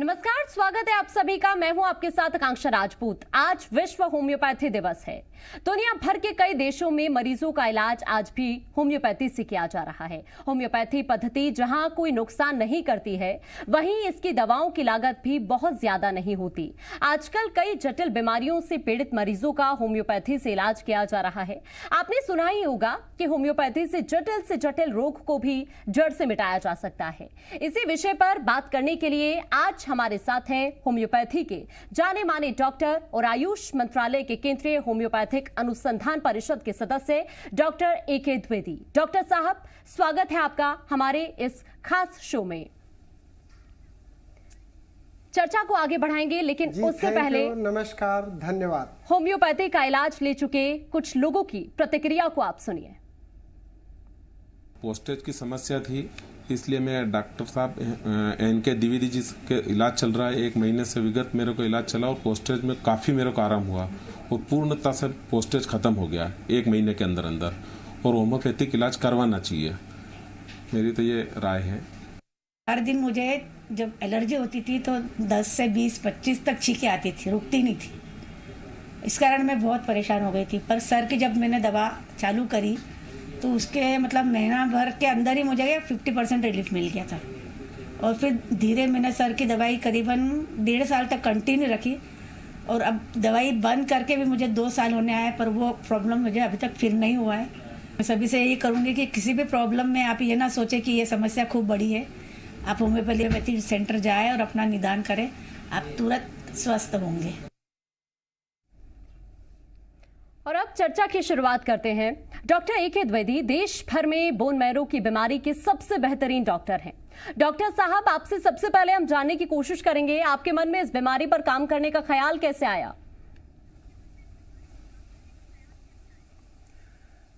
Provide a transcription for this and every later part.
नमस्कार, स्वागत है आप सभी का। मैं हूं आपके साथ आकांक्षा राजपूत। आज विश्व होम्योपैथी दिवस है। दुनिया भर के कई देशों में मरीजों का इलाज आज भी होम्योपैथी से किया जा रहा है। होम्योपैथी पद्धति जहां कोई नुकसान नहीं करती है, वहीं इसकी दवाओं की लागत भी बहुत ज्यादा नहीं होती। आजकल कई जटिल बीमारियों से पीड़ित मरीजों का होम्योपैथी से इलाज किया जा रहा है। आपने सुना ही होगा कि होम्योपैथी से जटिल रोग को भी जड़ से मिटाया जा सकता है। इसी विषय पर बात करने के लिए आज हमारे साथ हैं होम्योपैथी के जाने माने डॉक्टर और आयुष मंत्रालय के केंद्रीय होम्योपैथिक अनुसंधान परिषद के सदस्य डॉक्टर ए.के. द्विवेदी। डॉक्टर साहब, स्वागत है आपका हमारे इस खास शो में। चर्चा को आगे बढ़ाएंगे, लेकिन उससे पहले नमस्कार, धन्यवाद। होम्योपैथी का इलाज ले चुके कुछ लोगों की प्रतिक्रिया को आप सुनिए। पोस्टेज की समस्या थी, इसलिए मैं डॉक्टर साहब एन.के. द्विवेदी जी के इलाज चल रहा है। 1 महीने से विगत मेरे को इलाज चला और पोस्टेज में काफ़ी मेरे को आराम हुआ और पूर्णतः से पोस्टेज खत्म हो गया 1 महीने के अंदर अंदर। और होम्योपैथिक इलाज करवाना चाहिए, मेरी तो ये राय है। हर दिन मुझे जब एलर्जी होती थी तो 10 से 20-25 तक छींकें आती थी, रुकती नहीं थी। इस कारण मैं बहुत परेशान हो गई थी। पर सर की जब मैंने दवा चालू करी तो उसके महीना भर के अंदर ही मुझे 50% रिलीफ मिल गया था। और फिर धीरे मैंने सर की दवाई करीबन 1.5 साल तक कंटिन्यू रखी और अब दवाई बंद करके भी मुझे 2 साल होने आए, पर वो प्रॉब्लम मुझे अभी तक फिर नहीं हुआ है। मैं सभी से यही करूँगी कि किसी भी प्रॉब्लम में आप ये ना सोचें कि ये समस्या खूब बड़ी है। आप होम्योपैथी सेंटर जाएँ और अपना निदान करें, आप तुरंत स्वस्थ होंगे। और अब चर्चा की शुरुआत करते हैं। Doctor A K. द्विवेदी देश भर में बोन मैरो की बीमारी के सबसे बेहतरीन डॉक्टर हैं। डॉक्टर साहब, आपसे सबसे पहले हम जानने की कोशिश करेंगे, आपके मन में इस बीमारी पर काम करने का ख्याल कैसे आया?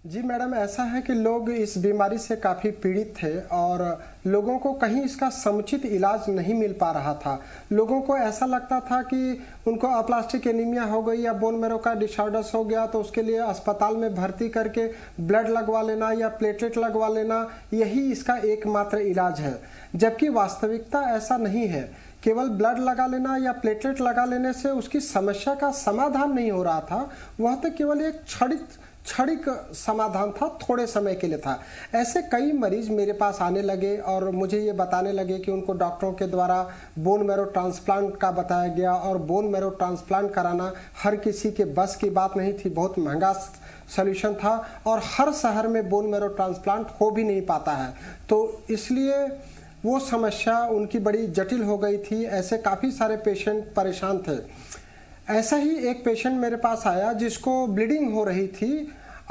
जी मैडम, ऐसा है कि लोग इस बीमारी से काफ़ी पीड़ित थे और लोगों को कहीं इसका समुचित इलाज नहीं मिल पा रहा था। लोगों को ऐसा लगता था कि उनको अप्लास्टिक एनीमिया हो गई या बोन मैरो का डिसऑर्डर्स हो गया तो उसके लिए अस्पताल में भर्ती करके ब्लड लगवा लेना या प्लेटलेट लगवा लेना, यही इसका एकमात्र इलाज है। जबकि वास्तविकता ऐसा नहीं है। केवल ब्लड लगा लेना या प्लेटलेट लगा लेने से उसकी समस्या का समाधान नहीं हो रहा था। वह तो केवल एक क्षणिक समाधान था, थोड़े समय के लिए था। ऐसे कई मरीज मेरे पास आने लगे और मुझे ये बताने लगे कि उनको डॉक्टरों के द्वारा बोन मैरो ट्रांसप्लांट का बताया गया और बोन मैरो ट्रांसप्लांट कराना हर किसी के बस की बात नहीं थी, बहुत महंगा सॉल्यूशन था और हर शहर में बोन मैरो ट्रांसप्लांट हो भी नहीं पाता है। तो इसलिए वो समस्या उनकी बड़ी जटिल हो गई थी। ऐसे काफ़ी सारे पेशेंट परेशान थे। ऐसा ही एक पेशेंट मेरे पास आया जिसको ब्लीडिंग हो रही थी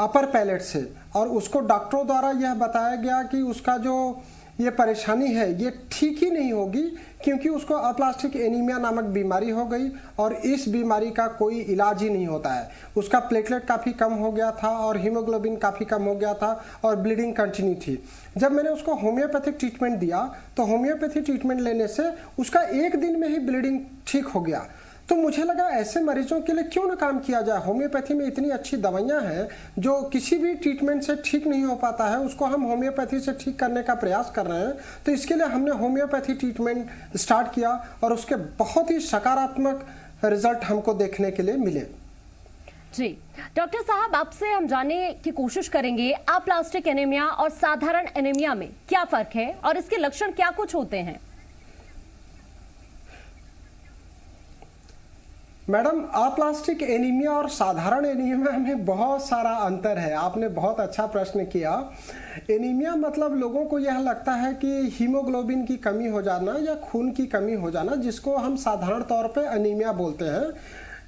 अपर पैलेट से और उसको डॉक्टरों द्वारा यह बताया गया कि उसका जो ये परेशानी है ये ठीक ही नहीं होगी, क्योंकि उसको अप्लास्टिक एनीमिया नामक बीमारी हो गई और इस बीमारी का कोई इलाज ही नहीं होता है। उसका प्लेटलेट काफ़ी कम हो गया था और हीमोग्लोबिन काफ़ी कम हो गया था और ब्लीडिंग कंटिन्यू थी। जब मैंने उसको होम्योपैथिक ट्रीटमेंट दिया तो होम्योपैथी ट्रीटमेंट लेने से उसका 1 दिन में ही ब्लीडिंग ठीक हो गया। तो मुझे लगा ऐसे मरीजों के लिए क्यों ना काम किया जाए। होम्योपैथी में इतनी अच्छी दवाइयां हैं जो किसी भी ट्रीटमेंट से ठीक नहीं हो पाता है, उसको हम होम्योपैथी से ठीक करने का प्रयास कर रहे हैं। तो इसके लिए हमने होम्योपैथी ट्रीटमेंट स्टार्ट किया और उसके बहुत ही सकारात्मक रिजल्ट हमको देखने के लिए मिले। जी डॉक्टर साहब, आपसे हम जानने की कोशिश करेंगे अप्लास्टिक एनीमिया और साधारण एनीमिया में क्या फर्क है और इसके लक्षण क्या कुछ होते हैं? मैडम, अप्लास्टिक एनीमिया और साधारण एनीमिया में बहुत सारा अंतर है। आपने बहुत अच्छा प्रश्न किया। एनीमिया मतलब लोगों को यह लगता है कि हीमोग्लोबिन की कमी हो जाना या खून की कमी हो जाना, जिसको हम साधारण तौर पे एनीमिया बोलते हैं,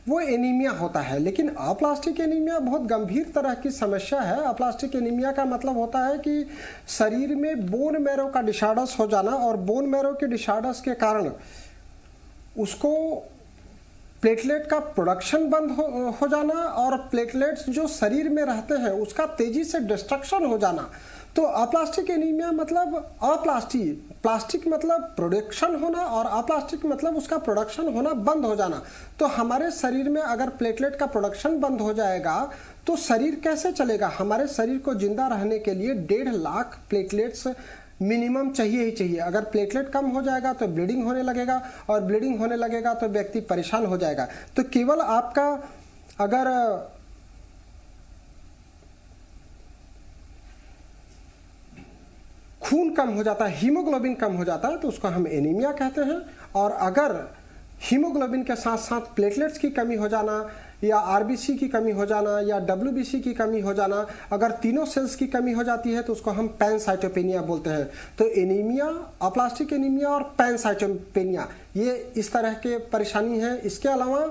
वो एनीमिया होता है। लेकिन अप्लास्टिक एनीमिया बहुत गंभीर तरह की समस्या है। अप्लास्टिक एनीमिया का मतलब होता है कि शरीर में बोन मैरो का डिसऑर्डर्स हो जाना और बोन मैरो के डिसऑर्डर्स के कारण उसको प्लेटलेट का प्रोडक्शन बंद हो जाना और प्लेटलेट्स जो शरीर में रहते हैं उसका तेजी से डिस्ट्रक्शन हो जाना। तो अप्लास्टिक एनीमिया मतलब प्लास्टिक मतलब प्रोडक्शन होना और अप्लास्टिक मतलब उसका प्रोडक्शन होना बंद हो जाना। तो हमारे शरीर में अगर प्लेटलेट का प्रोडक्शन बंद हो जाएगा तो शरीर कैसे चलेगा? हमारे शरीर को जिंदा रहने के लिए 1.5 लाख प्लेटलेट्स मिनिमम चाहिए ही चाहिए। अगर प्लेटलेट कम हो जाएगा तो ब्लीडिंग होने लगेगा, और ब्लीडिंग होने लगेगा तो व्यक्ति परेशान हो जाएगा। तो केवल आपका अगर खून कम हो जाता है, हीमोग्लोबिन कम हो जाता है, तो उसको हम एनीमिया कहते हैं। और अगर हीमोग्लोबिन के साथ साथ प्लेटलेट्स की कमी हो जाना, या आरबीसी की कमी हो जाना, या डब्ल्यूबीसी की कमी हो जाना, अगर तीनों सेल्स की कमी हो जाती है तो उसको हम पैनसाइटोपेनिया बोलते हैं। तो एनीमिया, अप्लास्टिक एनीमिया और पैनसाइटोपेनिया, ये इस तरह के परेशानी है। इसके अलावा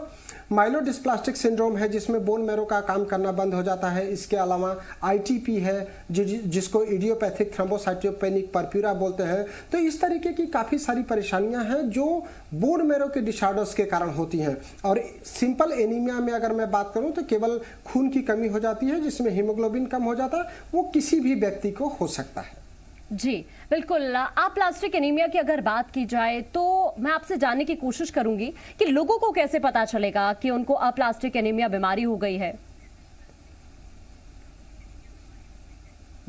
माइलोडिस्प्लास्टिक सिंड्रोम है, जिसमें बोन मैरो का काम करना बंद हो जाता है। इसके अलावा आईटीपी है, जिसको इडियोपैथिक थ्रोम्बोसाइटोपेनिक परप्यूरा बोलते हैं। तो इस तरीके की काफ़ी सारी परेशानियां हैं जो बोन मैरो के डिसऑर्डर्स के कारण होती हैं। और सिंपल एनीमिया में अगर मैं बात करूं तो केवल खून की कमी हो जाती है, जिसमें हीमोग्लोबिन कम हो जाता है। वो किसी भी व्यक्ति को हो सकता है। जी बिल्कुल। अप्लास्टिक एनीमिया की अगर बात की जाए तो मैं आपसे जानने की कोशिश करूंगी कि लोगों को कैसे पता चलेगा कि उनको अप्लास्टिक एनीमिया बीमारी हो गई है।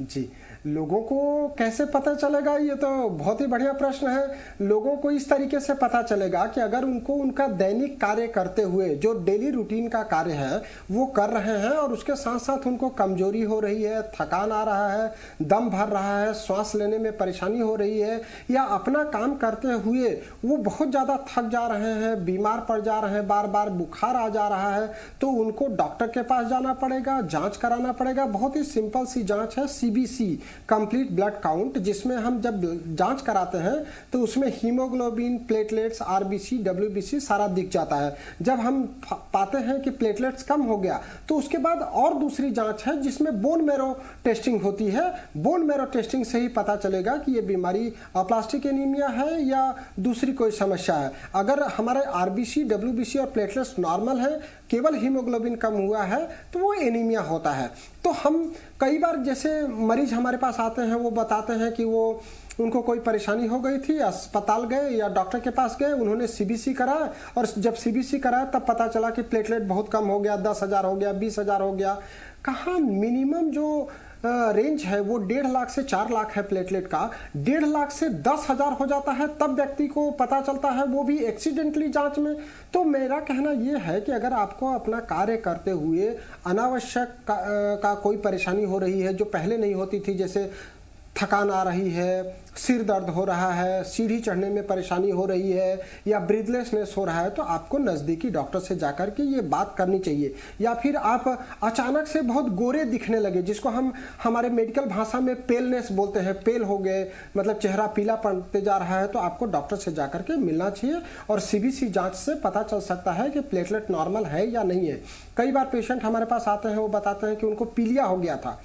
जी, लोगों को कैसे पता चलेगा, ये तो बहुत ही बढ़िया प्रश्न है। लोगों को इस तरीके से पता चलेगा कि अगर उनको उनका दैनिक कार्य करते हुए जो डेली रूटीन का कार्य है वो कर रहे हैं, और उसके साथ साथ उनको कमजोरी हो रही है, थकान आ रहा है, दम भर रहा है, श्वास लेने में परेशानी हो रही है, या अपना काम करते हुए वो बहुत ज़्यादा थक जा रहे हैं, बीमार पड़ जा रहे हैं, बार बार बुखार आ जा रहा है, तो उनको डॉक्टर के पास जाना पड़ेगा, जाँच कराना पड़ेगा। बहुत ही सिंपल सी जाँच है, CBC, कंप्लीट ब्लड काउंट, जिसमें हम जब जांच कराते हैं तो उसमें हीमोग्लोबिन, प्लेटलेट्स, आरबीसी, डब्ल्यूबीसी सारा दिख जाता है। जब हम पाते हैं कि प्लेटलेट्स कम हो गया तो उसके बाद और दूसरी जांच है जिसमें बोन मैरो टेस्टिंग होती है। बोन मैरो टेस्टिंग से ही पता चलेगा कि ये बीमारी अप्लास्टिक एनीमिया है या दूसरी कोई समस्या है। अगर हमारे आरबीसी, डब्ल्यूबीसी और प्लेटलेट्स नॉर्मल है, केवल हीमोग्लोबिन कम हुआ है, तो वो एनीमिया होता है। तो हम कई बार जैसे मरीज हमारे पास आते हैं, वो बताते हैं कि उनको कोई परेशानी हो गई थी, अस्पताल गए या डॉक्टर के पास गए, उन्होंने CBC कराया, और जब CBC कराया तब पता चला कि प्लेटलेट बहुत कम हो गया, 10,000 हो गया, 20,000 हो गया। कहाँ मिनिमम जो रेंज है वो 1.5 लाख से 4 लाख है प्लेटलेट का, 1.5 लाख से 10,000 हो जाता है तब व्यक्ति को पता चलता है, वो भी एक्सीडेंटली जांच में। तो मेरा कहना ये है कि अगर आपको अपना कार्य करते हुए अनावश्यक का कोई परेशानी हो रही है जो पहले नहीं होती थी, जैसे थकान आ रही है, सिर दर्द हो रहा है, सीढ़ी चढ़ने में परेशानी हो रही है, या ब्रीथलेसनेस हो रहा है, तो आपको नज़दीकी डॉक्टर से जाकर के ये बात करनी चाहिए। या फिर आप अचानक से बहुत गोरे दिखने लगे, जिसको हम हमारे मेडिकल भाषा में पेलनेस बोलते हैं, पेल हो गए, मतलब चेहरा पीला पड़ते जा रहा है, तो आपको डॉक्टर से जाकर के मिलना चाहिए। और CBC जांच से पता चल सकता है कि प्लेटलेट नॉर्मल है या नहीं है। कई बार पेशेंट हमारे पास आते हैं, वो बताते हैं कि उनको पीलिया हो गया था।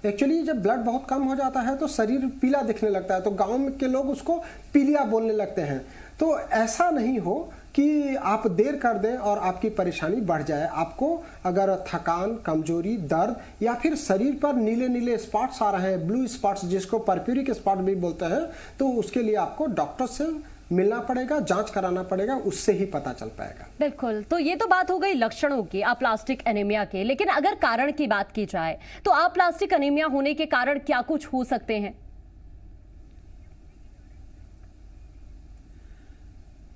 एक्चुअली जब ब्लड बहुत कम हो जाता है तो शरीर पीला दिखने लगता है, तो गांव के लोग उसको पीलिया बोलने लगते हैं। तो ऐसा नहीं हो कि आप देर कर दें और आपकी परेशानी बढ़ जाए। आपको अगर थकान, कमजोरी, दर्द, या फिर शरीर पर नीले नीले स्पॉट्स आ रहे हैं, ब्लू स्पॉट्स, जिसको परप्यूरिक स्पॉट भी बोलते हैं, तो उसके लिए आपको डॉक्टर से मिलना पड़ेगा, जांच कराना पड़ेगा, उससे ही पता चल पाएगा। बिल्कुल। तो ये तो बात हो गई लक्षणों की अप्लास्टिक एनीमिया के, लेकिन अगर कारण की बात की जाए तो अप्लास्टिक एनीमिया होने के कारण क्या कुछ हो सकते हैं?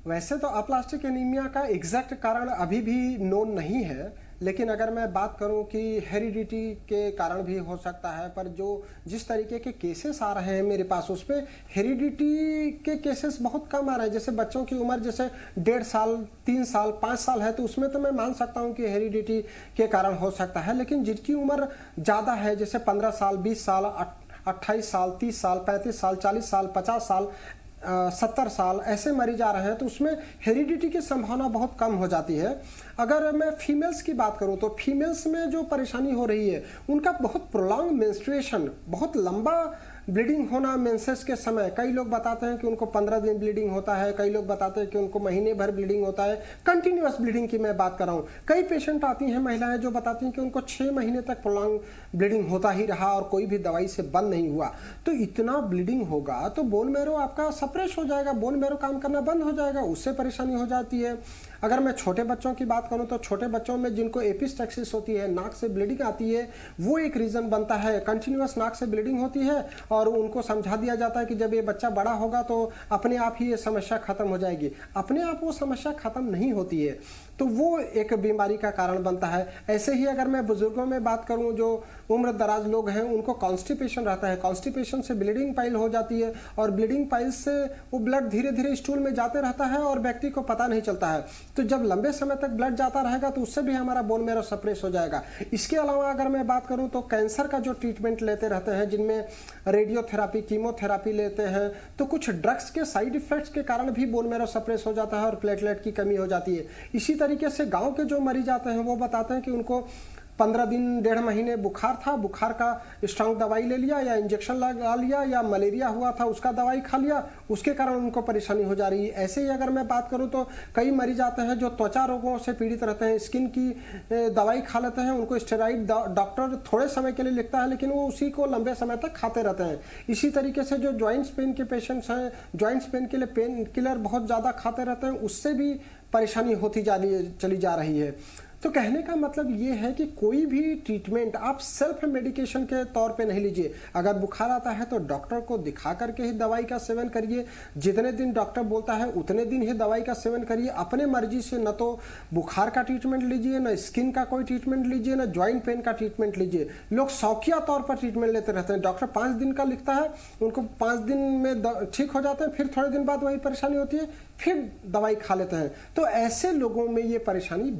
वैसे तो अप्लास्टिक एनीमिया का एग्जैक्ट कारण अभी भी नोन नहीं है, लेकिन अगर मैं बात करूं कि हेरिडिटी के कारण भी हो सकता है, पर जिस तरीके के केसेस आ रहे हैं मेरे पास, उस पर हेरिडिटी के केसेस बहुत कम आ रहे हैं। जैसे बच्चों की उम्र जैसे 1.5 साल, 3 साल, 5 साल है, तो उसमें तो मैं मान सकता हूं कि हेरिडिटी के कारण हो सकता है। लेकिन जिनकी उम्र ज़्यादा है, जैसे 15 साल, 20 साल, 28 साल, 30 साल, 35 साल, 40 साल, 50 साल, 70 साल, ऐसे मरीज आ रहे हैं, तो उसमें हेरिडिटी की संभावना बहुत कम हो जाती है। अगर मैं फीमेल्स की बात करूं तो फीमेल्स में जो परेशानी हो रही है, उनका बहुत प्रोलॉन्ग मेंस्ट्रुएशन, बहुत लंबा ब्लीडिंग होना मेंसेस के समय। कई लोग बताते हैं कि उनको 15 दिन ब्लीडिंग होता है, कई लोग बताते हैं कि उनको महीने भर ब्लीडिंग होता है। कंटिन्यूअस ब्लीडिंग की मैं बात कर रहा हूँ। कई पेशेंट आती हैं महिलाएं जो बताती हैं कि उनको 6 महीने तक प्रोलॉन्ग ब्लीडिंग होता ही रहा और कोई भी दवाई से बंद नहीं हुआ। तो इतना ब्लीडिंग होगा तो बोन मैरो आपका सप्रेस हो जाएगा, बोन मैरो काम करना बंद हो जाएगा, उससे परेशानी हो जाती है। अगर मैं छोटे बच्चों की बात करूं तो छोटे बच्चों में जिनको एपिस्टेक्सिस होती है, नाक से ब्लीडिंग आती है, वो एक रीज़न बनता है। कंटिन्यूअस नाक से ब्लीडिंग होती है और उनको समझा दिया जाता है कि जब ये बच्चा बड़ा होगा तो अपने आप ही ये समस्या खत्म हो जाएगी। अपने आप वो समस्या खत्म नहीं होती है, तो वो एक बीमारी का कारण बनता है। ऐसे ही अगर मैं बुजुर्गों में बात करूं, जो उम्र दराज लोग हैं, उनको कॉन्स्टिपेशन रहता है। कॉन्स्टिपेशन से ब्लीडिंग पाइल हो जाती है और ब्लीडिंग पाइल से वो ब्लड धीरे धीरे स्टूल में जाते रहता है और व्यक्ति को पता नहीं चलता है। तो जब लंबे समय तक ब्लड जाता रहेगा तो उससे भी हमारा बोन मैरो सप्रेस हो जाएगा। इसके अलावा अगर मैं बात करूं तो कैंसर का जो ट्रीटमेंट लेते रहते हैं, जिनमें रेडियोथेरापी, कीमोथेरापी लेते हैं, तो कुछ ड्रग्स के साइड इफेक्ट्स के कारण भी बोन मैरो सप्रेस हो जाता है और प्लेटलेट की कमी हो जाती है। इसी तरीके से गांव के जो मरीज आते हैं वो बताते हैं कि उनको 15 दिन 1.5 महीने बुखार था, बुखार का स्ट्रांग दवाई ले लिया या इंजेक्शन लगा लिया या मलेरिया हुआ था उसका दवाई खा लिया, उसके कारण उनको परेशानी हो जा रही है। ऐसे ही अगर मैं बात करूं तो कई मरीज आते हैं जो त्वचा रोगों से पीड़ित रहते हैं, स्किन की दवाई खा लेते हैं, उनको स्टेरॉइड डॉक्टर थोड़े समय के लिए लिखता है लेकिन वो उसी को लंबे समय तक खाते रहते हैं। इसी तरीके से जो जॉइंट्स पेन के पेशेंट्स हैं, जॉइंट्स पेन के लिए पेन किलर बहुत ज़्यादा खाते रहते हैं, उससे भी परेशानी होती चली जा रही है। तो कहने का मतलब ये है कि कोई भी ट्रीटमेंट आप सेल्फ मेडिकेशन के तौर पे नहीं लीजिए। अगर बुखार आता है तो डॉक्टर को दिखा करके ही दवाई का सेवन करिए। जितने दिन डॉक्टर बोलता है उतने दिन ही दवाई का सेवन करिए। अपने मर्जी से न तो बुखार का ट्रीटमेंट लीजिए, न स्किन का कोई ट्रीटमेंट लीजिए, न ज्वाइंट पेन का ट्रीटमेंट लीजिए। लोग शौकिया तौर पर ट्रीटमेंट लेते रहते हैं। डॉक्टर 5 दिन का लिखता है, उनको 5 दिन में ठीक हो जाते हैं, फिर थोड़े दिन बाद वही परेशानी होती है, फिर दवाई खा लेते हैं। तो ऐसे लोगों में ये परेशानी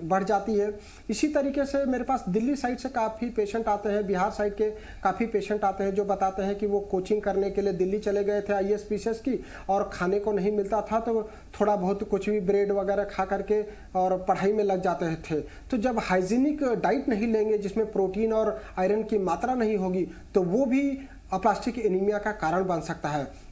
बढ़ जाती है। इसी तरीके से मेरे पास दिल्ली साइड से काफ़ी पेशेंट आते हैं, बिहार साइड के काफ़ी पेशेंट आते हैं जो बताते हैं कि वो कोचिंग करने के लिए दिल्ली चले गए थे IAS PCS की, और खाने को नहीं मिलता था तो थोड़ा बहुत कुछ भी ब्रेड वगैरह खा करके और पढ़ाई में लग जाते थे। तो जब हाइजीनिक डाइट नहीं लेंगे जिसमें प्रोटीन और आयरन की मात्रा नहीं होगी तो वो भी अप्लास्टिक एनीमिया का कारण बन सकता है।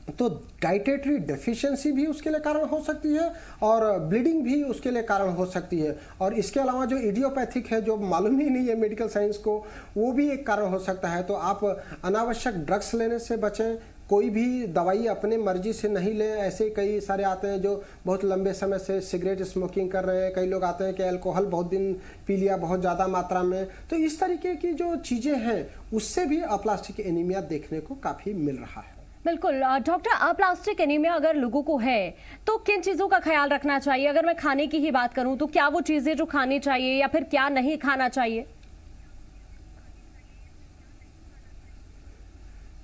तो डाइटेटरी डेफिशिएंसी भी उसके लिए कारण हो सकती है और ब्लीडिंग भी उसके लिए कारण हो सकती है। और इसके अलावा जो इडियोपैथिक है, जो मालूम ही नहीं है मेडिकल साइंस को, वो भी एक कारण हो सकता है। तो आप अनावश्यक ड्रग्स लेने से बचें। कोई भी दवाई अपने मर्जी से नहीं लें। ऐसे कई सारे आते हैं जो बहुत लंबे समय से सिगरेट स्मोकिंग कर रहे हैं। कई लोग आते हैं कि अल्कोहल बहुत दिन पी लिया, बहुत ज़्यादा मात्रा में। तो इस तरीके की जो चीज़ें हैं उससे भी अप्लास्टिक एनीमिया देखने को काफ़ी मिल रहा है। बिल्कुल डॉक्टर, अप्लास्टिक एनीमिया अगर लोगों को है तो किन चीज़ों का ख्याल रखना चाहिए? अगर मैं खाने की ही बात करूं तो क्या वो चीज़ें जो खानी चाहिए या फिर क्या नहीं खाना चाहिए?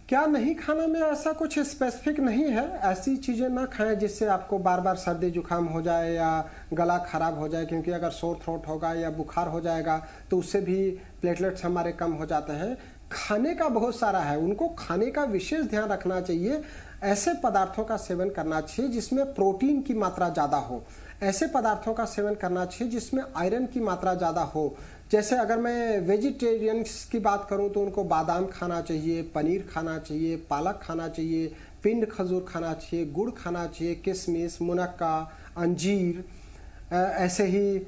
क्या नहीं खाना में ऐसा कुछ स्पेसिफिक नहीं है। ऐसी चीज़ें ना खाएं जिससे आपको बार बार सर्दी जुकाम हो जाए या गला खराब हो जाए, क्योंकि अगर सोर थ्रोट होगा या बुखार हो जाएगा तो उससे भी प्लेटलेट्स हमारे कम हो जाते हैं। खाने का बहुत सारा है, उनको खाने का विशेष ध्यान रखना चाहिए। ऐसे पदार्थों का सेवन करना चाहिए जिसमें प्रोटीन की मात्रा ज़्यादा हो। ऐसे पदार्थों का सेवन करना चाहिए जिसमें आयरन की मात्रा ज़्यादा हो। जैसे अगर मैं वेजिटेरियंस की बात करूं तो उनको बादाम खाना चाहिए, पनीर खाना चाहिए, पालक खाना चाहिए, पिंड खजूर खाना चाहिए, गुड़ खाना चाहिए, किशमिश, मुनक्का, अंजीर। ऐसे ही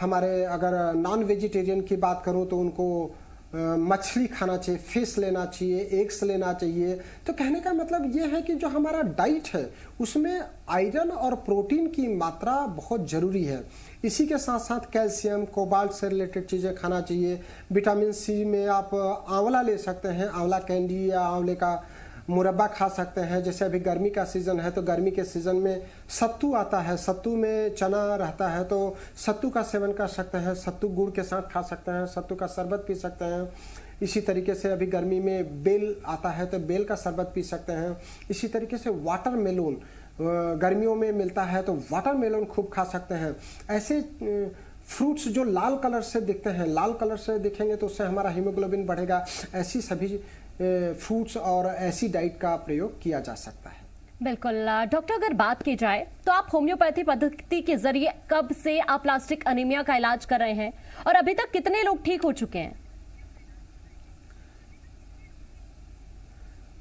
हमारे अगर नॉन वेजिटेरियन की बात करूं तो उनको मछली खाना चाहिए, फिश लेना चाहिए, एग्स लेना चाहिए। तो कहने का मतलब ये है कि जो हमारा डाइट है उसमें आयरन और प्रोटीन की मात्रा बहुत ज़रूरी है। इसी के साथ साथ कैल्शियम, कोबाल्ट से रिलेटेड चीज़ें खाना चाहिए। विटामिन सी में आप आंवला ले सकते हैं, आंवला कैंडी या आंवले का मुरब्बा खा सकते हैं। जैसे अभी गर्मी का सीज़न है तो गर्मी के सीज़न में सत्तू आता है, सत्तू में चना रहता है तो सत्तू का सेवन कर सकते हैं। सत्तू गुड़ के साथ खा सकते हैं, सत्तू का शरबत पी सकते हैं। इसी तरीके से अभी गर्मी में बेल आता है तो बेल का शरबत पी सकते हैं। इसी तरीके से वाटरमेलन गर्मियों में मिलता है तो वाटरमेलन खूब खा सकते हैं। ऐसे फ्रूट्स जो लाल कलर से दिखते हैं, लाल कलर से दिखेंगे तो उससे हमारा हीमोग्लोबिन बढ़ेगा। ऐसी सभी फ्रूट्स और ऐसी डाइट का प्रयोग किया जा सकता है। बिल्कुल डॉक्टर, अगर बात की जाए तो आप होम्योपैथी पद्धति के जरिए कब से अप्लास्टिक एनीमिया का इलाज कर रहे हैं और अभी तक कितने लोग ठीक हो चुके हैं?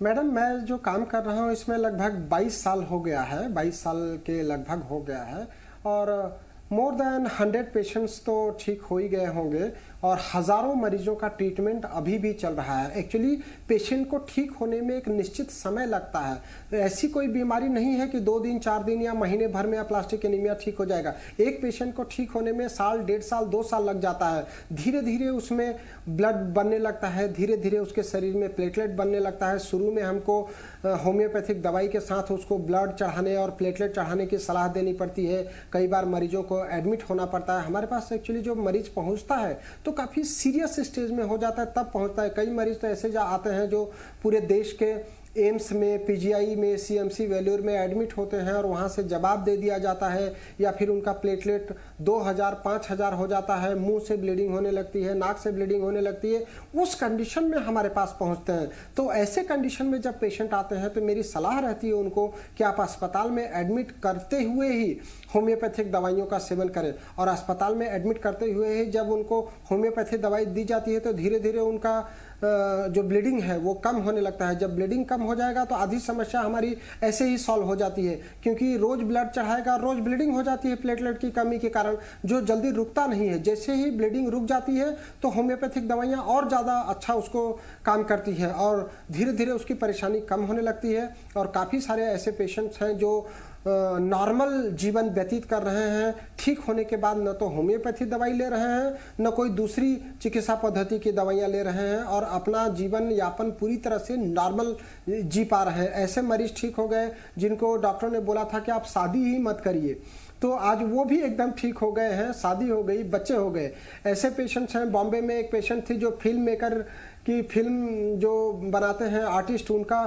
मैडम, मैं जो काम कर रहा हूँ इसमें लगभग 22 साल हो गया है, 22 साल के लगभग हो गया है और मोर देन 100 पेशेंट्स तो ठीक हो ही गए होंगे। और हज़ारों मरीजों का ट्रीटमेंट अभी भी चल रहा है। एक्चुअली पेशेंट को ठीक होने में एक निश्चित समय लगता है। ऐसी कोई बीमारी नहीं है कि 2 दिन 4 दिन या महीने भर में एप्लास्टिक एनीमिया ठीक हो जाएगा। एक पेशेंट को ठीक होने में साल, 1.5 साल, 2 साल लग जाता है। धीरे धीरे उसमें ब्लड बनने लगता है, धीरे धीरे उसके शरीर में प्लेटलेट बनने लगता है। शुरू में हमको होम्योपैथिक दवाई के साथ उसको ब्लड चढ़ाने और प्लेटलेट चढ़ाने की सलाह देनी पड़ती है। कई बार मरीजों को एडमिट होना पड़ता है। हमारे पास एक्चुअली जो मरीज पहुंचता है तो काफ़ी सीरियस स्टेज में हो जाता है तब पहुंचता है। कई मरीज तो ऐसे आते हैं जो पूरे देश के एम्स में, पीजीआई में, सीएमसी वेल्योर में एडमिट होते हैं और वहाँ से जवाब दे दिया जाता है, या फिर उनका प्लेटलेट 2000, 5000 हो जाता है, मुंह से ब्लीडिंग होने लगती है, नाक से ब्लीडिंग होने लगती है। उस कंडीशन में हमारे पास पहुँचते हैं। तो ऐसे कंडीशन में जब पेशेंट आते हैं तो मेरी सलाह रहती है उनको कि आप अस्पताल में एडमिट करते हुए ही होम्योपैथिक दवाइयों का सेवन करें। और अस्पताल में एडमिट करते हुए ही जब उनको होम्योपैथिक दवाई दी जाती है तो धीरे धीरे उनका जो ब्लीडिंग है वो कम होने लगता है। जब ब्लीडिंग कम हो जाएगा तो आधी समस्या हमारी ऐसे ही सॉल्व हो जाती है, क्योंकि रोज ब्लड चढ़ाएगा, रोज ब्लीडिंग हो जाती है प्लेटलेट की कमी के कारण, जो जल्दी रुकता नहीं है। जैसे ही ब्लीडिंग रुक जाती है तो होम्योपैथिक दवाइयाँ और ज़्यादा अच्छा उसको काम करती है और धीरे धीरे उसकी परेशानी कम होने लगती है। और काफ़ी सारे ऐसे पेशेंट्स हैं जो नॉर्मल जीवन व्यतीत कर रहे हैं, ठीक होने के बाद न तो होम्योपैथी दवाई ले रहे हैं, न कोई दूसरी चिकित्सा पद्धति की दवाइयां ले रहे हैं और अपना जीवन यापन पूरी तरह से नॉर्मल जी पा रहे हैं। ऐसे मरीज ठीक हो गए जिनको डॉक्टर ने बोला था कि आप शादी ही मत करिए, तो आज वो भी एकदम ठीक हो गए हैं, शादी हो गई, बच्चे हो गए। ऐसे पेशेंट्स हैं। बॉम्बे में एक पेशेंट थी जो फिल्म मेकर की फिल्म जो बनाते हैं आर्टिस्ट, उनका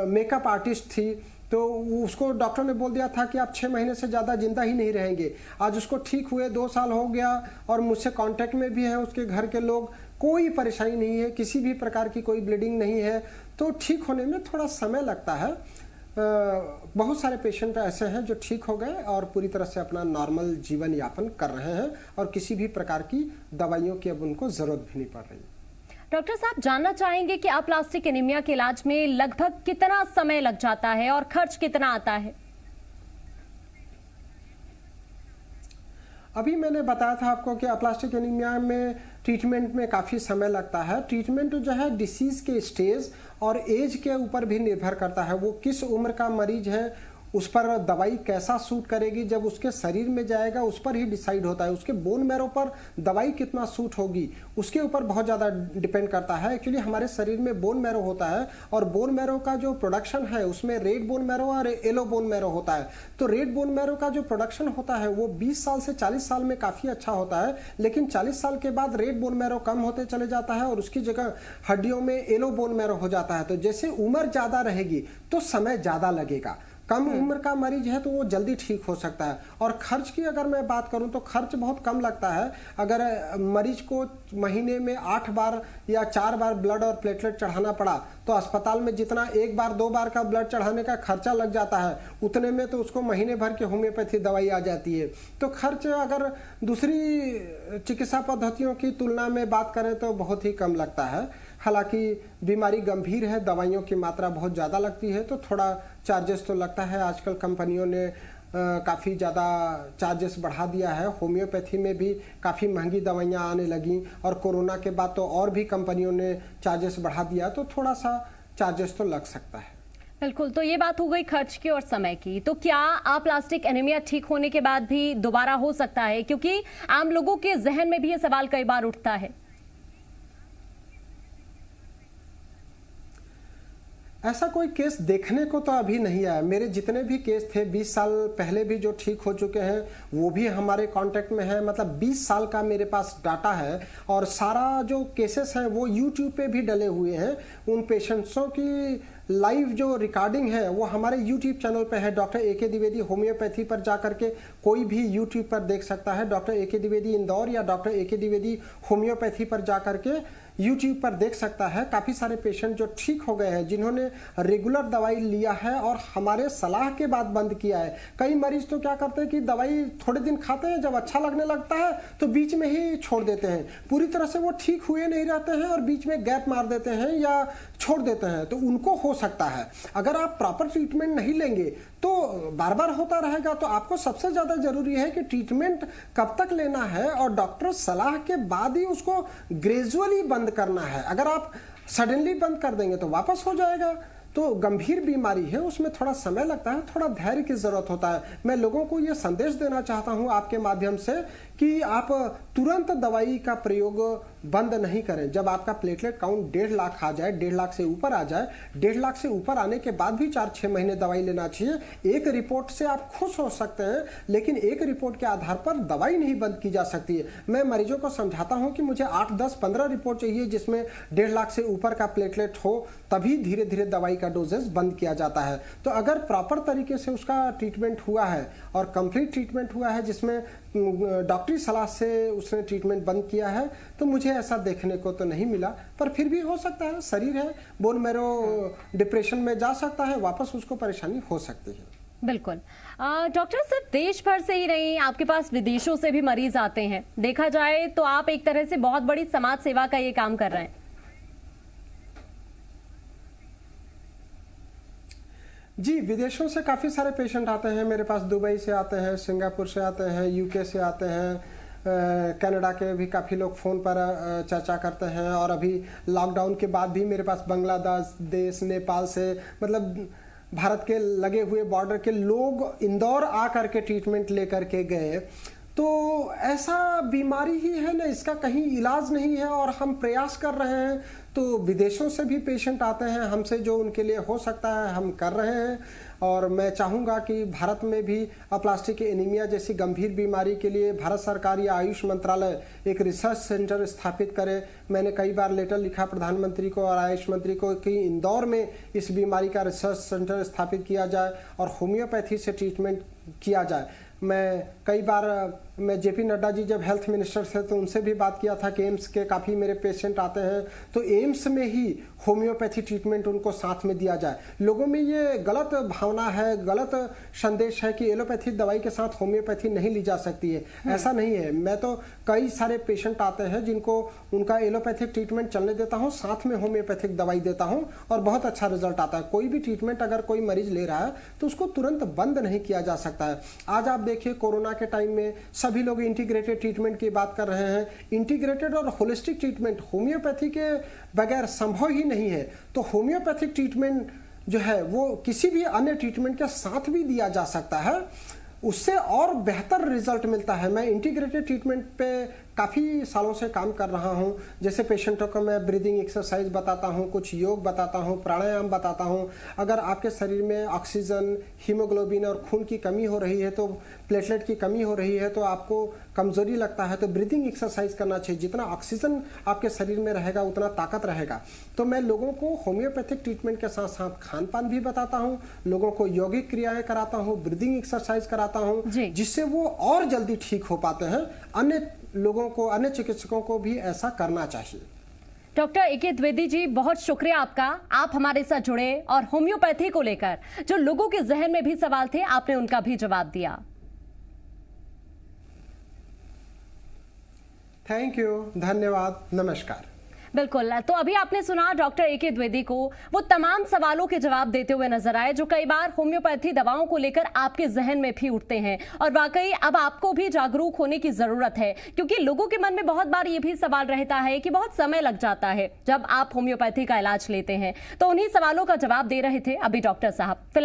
मेकअप आर्टिस्ट थी, तो उसको डॉक्टर ने बोल दिया था कि आप 6 महीने से ज़्यादा जिंदा ही नहीं रहेंगे। आज उसको ठीक हुए 2 साल हो गया और मुझसे कांटेक्ट में भी हैं उसके घर के लोग। कोई परेशानी नहीं है, किसी भी प्रकार की कोई ब्लीडिंग नहीं है। तो ठीक होने में थोड़ा समय लगता है। बहुत सारे पेशेंट ऐसे हैं जो ठीक हो गए और पूरी तरह से अपना नॉर्मल जीवन यापन कर रहे हैं और किसी भी प्रकार की दवाइयों की अब उनको ज़रूरत भी नहीं पड़ रही। डॉक्टर साहब, जानना चाहेंगे कि अप्लास्टिक एनीमिया के इलाज में लगभग कितना समय लग जाता है और खर्च कितना आता है? अभी मैंने बताया था आपको कि अप्लास्टिक एनीमिया में ट्रीटमेंट में काफ़ी समय लगता है। ट्रीटमेंट जो है डिसीज़ के स्टेज और एज के ऊपर भी निर्भर करता है। वो किस उम्र का मरीज है, उस पर दवाई कैसा सूट करेगी, जब उसके शरीर में जाएगा उस पर ही डिसाइड होता है। उसके बोन मैरो पर दवाई कितना सूट होगी उसके ऊपर बहुत ज़्यादा डिपेंड करता है। एक्चुअली हमारे शरीर में बोन मैरो होता है और बोन मैरो का जो प्रोडक्शन है उसमें रेड बोन मैरो और येलो बोन मैरो होता है। तो रेड बोन मैरो का जो प्रोडक्शन होता है वो 20 साल से 40 साल में काफ़ी अच्छा होता है, लेकिन 40 साल के बाद रेड बोन मैरो कम होते चले जाता है और उसकी जगह हड्डियों में येलो बोन मैरो हो जाता है। तो जैसे उम्र ज़्यादा रहेगी तो समय ज़्यादा लगेगा। कम उम्र का मरीज है तो वो जल्दी ठीक हो सकता है। और खर्च की अगर मैं बात करूं तो खर्च बहुत कम लगता है। अगर मरीज को महीने में 8 बार या 4 बार ब्लड और प्लेटलेट चढ़ाना पड़ा तो अस्पताल में जितना 1 बार 2 बार का ब्लड चढ़ाने का खर्चा लग जाता है उतने में तो उसको महीने भर की होम्योपैथी दवाई आ जाती है। तो खर्च अगर दूसरी चिकित्सा पद्धतियों की तुलना में बात करें तो बहुत ही कम लगता है। हालांकि बीमारी गंभीर है, दवाइयों की मात्रा बहुत ज़्यादा लगती है तो थोड़ा चार्जेस तो लगता है। आजकल कंपनियों ने काफ़ी ज़्यादा चार्जेस बढ़ा दिया है। होम्योपैथी में भी काफ़ी महंगी दवाइयाँ आने लगी और कोरोना के बाद तो और भी कंपनियों ने चार्जेस बढ़ा दिया, तो थोड़ा सा चार्जेस तो लग सकता है। बिल्कुल। तो ये बात हो गई खर्च की और समय की। तो क्या अप्लास्टिक एनीमिया ठीक होने के बाद भी दोबारा हो सकता है? क्योंकि आम लोगों के जहन में भी ये सवाल कई बार उठता है। ऐसा कोई केस देखने को तो अभी नहीं आया। मेरे जितने भी केस थे 20 साल पहले भी जो ठीक हो चुके हैं वो भी हमारे कांटेक्ट में है। मतलब 20 साल का मेरे पास डाटा है और सारा जो केसेस हैं वो यूट्यूब पे भी डले हुए हैं। उन पेशेंट्सों की लाइव जो रिकॉर्डिंग है वो हमारे यूट्यूब चैनल पे है। Doctor A K. द्विवेदी होम्योपैथी पर जा करके कोई भी यूट्यूब पर देख सकता है। Doctor A K. द्विवेदी इंदौर या डॉक्टर ए.के. द्विवेदी होम्योपैथी पर जा करके यूट्यूब पर देख सकता है। काफ़ी सारे पेशेंट जो ठीक हो गए हैं, जिन्होंने रेगुलर दवाई लिया है और हमारे सलाह के बाद बंद किया है। कई मरीज तो क्या करते हैं कि दवाई थोड़े दिन खाते हैं, जब अच्छा लगने लगता है तो बीच में ही छोड़ देते हैं। पूरी तरह से वो ठीक हुए नहीं रहते हैं और बीच में गैप मार देते हैं या छोड़ देते हैं। तो उनको हो सकता है, अगर आप प्रॉपर ट्रीटमेंट नहीं लेंगे तो बार बार होता रहेगा। तो आपको सबसे ज़्यादा ज़रूरी है कि ट्रीटमेंट कब तक लेना है और डॉक्टर सलाह के बाद ही उसको ग्रेजुअली बंद करना है। अगर आप सडनली बंद कर देंगे तो वापस हो जाएगा। तो गंभीर बीमारी है, उसमें थोड़ा समय लगता है, थोड़ा धैर्य की ज़रूरत होता है। मैं लोगों को ये संदेश देना चाहता हूँ आपके माध्यम से कि आप तुरंत दवाई का प्रयोग बंद नहीं करें। जब आपका प्लेटलेट काउंट 1.5 लाख आ जाए, 1.5 लाख से ऊपर आ जाए, 1.5 लाख से ऊपर आने के बाद भी 4-6 महीने दवाई लेना चाहिए। एक रिपोर्ट से आप खुश हो सकते हैं, लेकिन एक रिपोर्ट के आधार पर दवाई नहीं बंद की जा सकती है। मैं मरीजों को समझाता हूं कि मुझे 8, 10, 15 रिपोर्ट चाहिए जिसमें 1.5 लाख से ऊपर का प्लेटलेट हो, तभी धीरे धीरे दवाई का डोजेस बंद किया जाता है। तो अगर प्रॉपर तरीके से उसका ट्रीटमेंट हुआ है और कंप्लीट ट्रीटमेंट हुआ है जिसमें डॉक्टरी सलाह से उसने ट्रीटमेंट बंद किया है, तो मुझे ऐसा देखने को तो नहीं मिला। पर फिर भी हो सकता है, शरीर है, बोन मैरो डिप्रेशन में जा सकता है, वापस उसको परेशानी हो सकती है। बिल्कुल। डॉक्टर, सिर्फ देश भर से ही नहीं, आपके पास विदेशों से भी मरीज आते हैं। देखा जाए तो आप एक तरह से बहुत बड़ी समाज सेवा का ये काम कर रहे हैं। जी, विदेशों से काफ़ी सारे पेशेंट आते हैं मेरे पास। दुबई से आते हैं, सिंगापुर से आते हैं, यूके से आते हैं, कनाडा के भी काफ़ी लोग फ़ोन पर चर्चा करते हैं। और अभी लॉकडाउन के बाद भी मेरे पास बांग्लादेश, नेपाल से, मतलब भारत के लगे हुए बॉर्डर के लोग इंदौर आ करके ट्रीटमेंट लेकर के गए। तो ऐसा बीमारी ही है ना, इसका कहीं इलाज नहीं है और हम प्रयास कर रहे हैं। तो विदेशों से भी पेशेंट आते हैं, हमसे जो उनके लिए हो सकता है हम कर रहे हैं। और मैं चाहूँगा कि भारत में भी अप्लास्टिक एनीमिया जैसी गंभीर बीमारी के लिए भारत सरकार या आयुष मंत्रालय एक रिसर्च सेंटर स्थापित करे। मैंने कई बार लेटर लिखा प्रधानमंत्री को और आयुष मंत्री को कि इंदौर में इस बीमारी का रिसर्च सेंटर स्थापित किया जाए और होम्योपैथी से ट्रीटमेंट किया जाए। मैं कई बार जेपी नड्डा जी जब हेल्थ मिनिस्टर थे तो उनसे भी बात किया था कि एम्स के काफ़ी मेरे पेशेंट आते हैं, तो एम्स में ही होम्योपैथी ट्रीटमेंट उनको साथ में दिया जाए। लोगों में ये गलत भावना है, गलत संदेश है कि एलोपैथी दवाई के साथ होम्योपैथी नहीं ली जा सकती है। ऐसा नहीं है। मैं तो कई सारे पेशेंट आते हैं जिनको उनका एलोपैथिक ट्रीटमेंट चलने देता हूँ, साथ में होम्योपैथिक दवाई देता हूँ और बहुत अच्छा रिजल्ट आता है। कोई भी ट्रीटमेंट अगर कोई मरीज ले रहा है तो उसको तुरंत बंद नहीं किया जा सकता है। आज आप देखिए कोरोना के टाइम में सभी लोग इंटीग्रेटेड ट्रीटमेंट की बात कर रहे हैं। इंटीग्रेटेड और होलिस्टिक ट्रीटमेंट होम्योपैथी के बगैर संभव ही नहीं है। तो होम्योपैथिक ट्रीटमेंट जो है वो किसी भी अन्य ट्रीटमेंट के साथ भी दिया जा सकता है, उससे और बेहतर रिजल्ट मिलता है। मैं इंटीग्रेटेड ट्रीटमेंट पे काफ़ी सालों से काम कर रहा हूं। जैसे पेशेंटों को मैं ब्रीदिंग एक्सरसाइज बताता हूं, कुछ योग बताता हूं, प्राणायाम बताता हूं। अगर आपके शरीर में ऑक्सीजन, हीमोग्लोबिन और खून की कमी हो रही है, तो प्लेटलेट की कमी हो रही है, तो आपको कमजोरी लगता है, तो ब्रीदिंग एक्सरसाइज करना चाहिए। जितना ऑक्सीजन आपके शरीर में रहेगा उतना ताकत रहेगा। तो मैं लोगों को होम्योपैथिक ट्रीटमेंट के साथ साथ खान पान भी बताता हूँ, लोगों को यौगिक क्रियाएं कराता हूँ, ब्रीदिंग एक्सरसाइज कराता हूँ, जिससे वो और जल्दी ठीक हो पाते हैं। अन्य लोगों को, अन्य चिकित्सकों को भी ऐसा करना चाहिए। Doctor A K. द्विवेदी जी, बहुत शुक्रिया आपका। आप हमारे साथ जुड़े और होम्योपैथी को लेकर जो लोगों के जहन में भी सवाल थे, आपने उनका भी जवाब दिया। थैंक यू, धन्यवाद, नमस्कार। बिल्कुल। तो अभी आपने सुना डॉक्टर ए.के. द्विवेदी को, वो तमाम सवालों के जवाब देते हुए नजर आए जो कई बार होम्योपैथी दवाओं को लेकर आपके जहन में भी उठते हैं। और वाकई अब आपको भी जागरूक होने की जरूरत है, क्योंकि लोगों के मन में बहुत बार ये भी सवाल रहता है कि बहुत समय लग जाता है जब आप होम्योपैथी का इलाज लेते हैं। तो उन्हीं सवालों का जवाब दे रहे थे अभी डॉक्टर साहब। फिलहाल